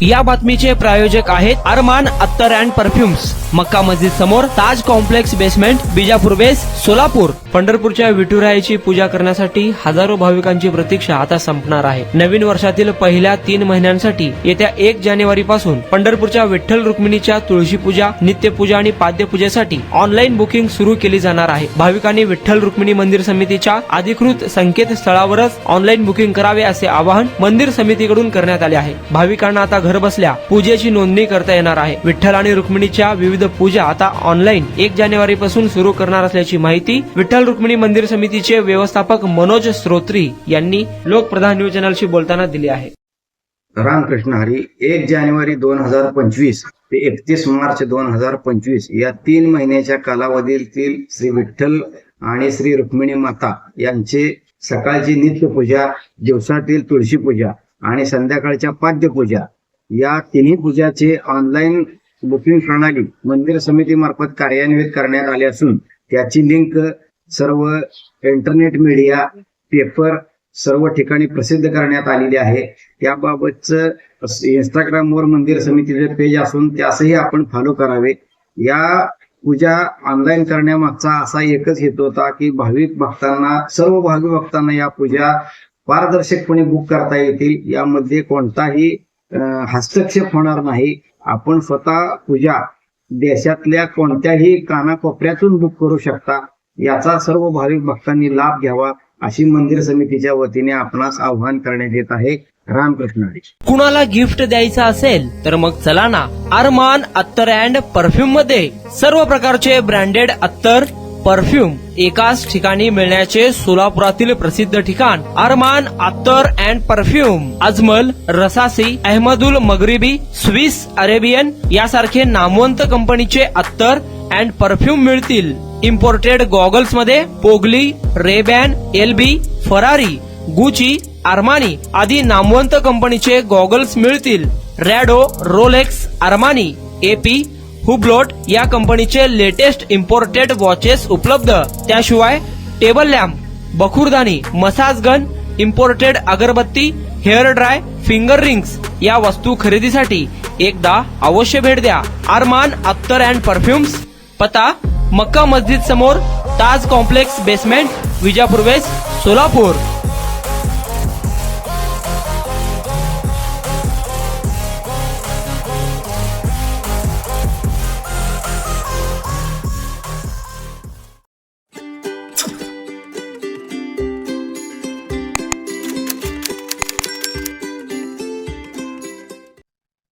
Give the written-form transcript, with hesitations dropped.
या बातमीचे प्रायोजक आहेत अरमान अत्तर अँड परफ्युम्स, मक्का मस्जिद समोर, ताज कॉम्प्लेक्स बेसमेंट, बिजापूर बेस, सोलापूर। पंढरपूरच्या विठुरायाची पूजा करण्यासाठी हजारो भाविकांची प्रतीक्षा आता संपणार आहे। नवीन वर्षातील पहिल्या 3 महिन्यांसाठी येत्या 1 जानेवारी पासून पंढरपूरच्या विठ्ठल रुक्मिणीच्या तुळशी पूजा, नित्यपूजा आणि पाद्यपूजेसाठी ऑनलाईन बुकिंग सुरू केली जाणार आहे। भाविकांनी विठ्ठल रुक्मिणी मंदिर समितीच्या अधिकृत संकेतस्थळावरच ऑनलाईन बुकिंग करावे असे आवाहन मंदिर समितीकडून करण्यात आले आहे। भाविकांना आता घर बसल्या पूजेची नोंदणी करता येणार आहे। विठ्ठल आणि रुक्मिणीच्या विविध पूजा आता ऑनलाईन 1 जानेवारी पासून सुरू करणार असल्याची माहिती विठ्ठल रुक्मिणी मंदिर समितीचे व्यवस्थापक मनोज श्रोत्री यांनी लोकप्रधान न्यूज चॅनलशी बोलताना दिली आहे। रामकृष्ण हरी। 1 जानेवारी 2025 ते 31 मार्च 2025 या 3 महिन्याच्या कालावधीतील श्री विठ्ठल आणि श्री रुक्मिणी माता यांचे सकाळची नित्यपूजा, दिवसातील तुळशी पूजा आणि संध्याकाळच्या पाद्यपूजा या तिन्ही पूजाचे ऑनलाईन बुकिंग प्रणाली मंदिर समितीमार्फत कार्यान्वित करण्यात आली असून त्याची लिंक सर्व इंटरनेट मीडिया, पेपर सर्व ठिकाणी प्रसिद्ध करण्यात आलेली आहे। त्याबाबतचं इंस्टाग्रामवर मंदिर समितीचे पेज असून त्यासही आपण फॉलो करावे। या पूजा ऑनलाईन करण्यामागचा असा एकच हेतू होता की सर्व भाविक भक्तांना या पूजा पारदर्शकपणे बुक करता येतील। यामध्ये कोणताही हस्तक्षेप होणार नाही। आपण स्वतः पूजा देशातल्या कोणत्याही कानाकोपऱ्यातून बुक करू शकता। याचा सर्व भाविक भक्तांनी लाभ घ्यावा अशी मंदिर समितीच्या वतीने आपणास आवाहन करण्यात येत आहे। रामकृष्ण हरी। कुणाला गिफ्ट द्यायचं असेल तर मग चला ना अरमान अत्तर अँड परफ्यूम मध्ये सर्व प्रकारचे ब्रँडेड अत्तर परफ्यूम एकाच ठिकाणी मिळण्याचे सोलापुरातील प्रसिद्ध ठिकाण Armaan Attar and perfume. Ajmal, Rasasi, Ahmed Al Maghribi, Swiss Arabian यासारखे नामवंत कंपनीचे अत्तर अँड परफ्यूम मिळतील। इम्पोर्टेड गॉगल्स मध्ये पोगली, RayBan, LB, Ferrari, Gucci, Armani आदी नामवंत कंपनीचे गॉगल्स मिळतील। Rado, Rolex, Armani, AP, Hublot या कंपनीचे लेटेस्ट इम्पोर्टेड वॉचेस उपलब्ध। त्याशिवाय टेबल लॅम्प, बखुरदानी, massage gun, imported agarbatti, hair dry, finger rings या वस्तू खरेदीसाठी एकदा अवश्य भेट द्या अरमान अत्तर अँड परफ्युम्स। पता मक्का मस्जिद समोर, ताज कॉम्प्लेक्स बेसमेंट, विजापूर वेस्ट, सोलापूर।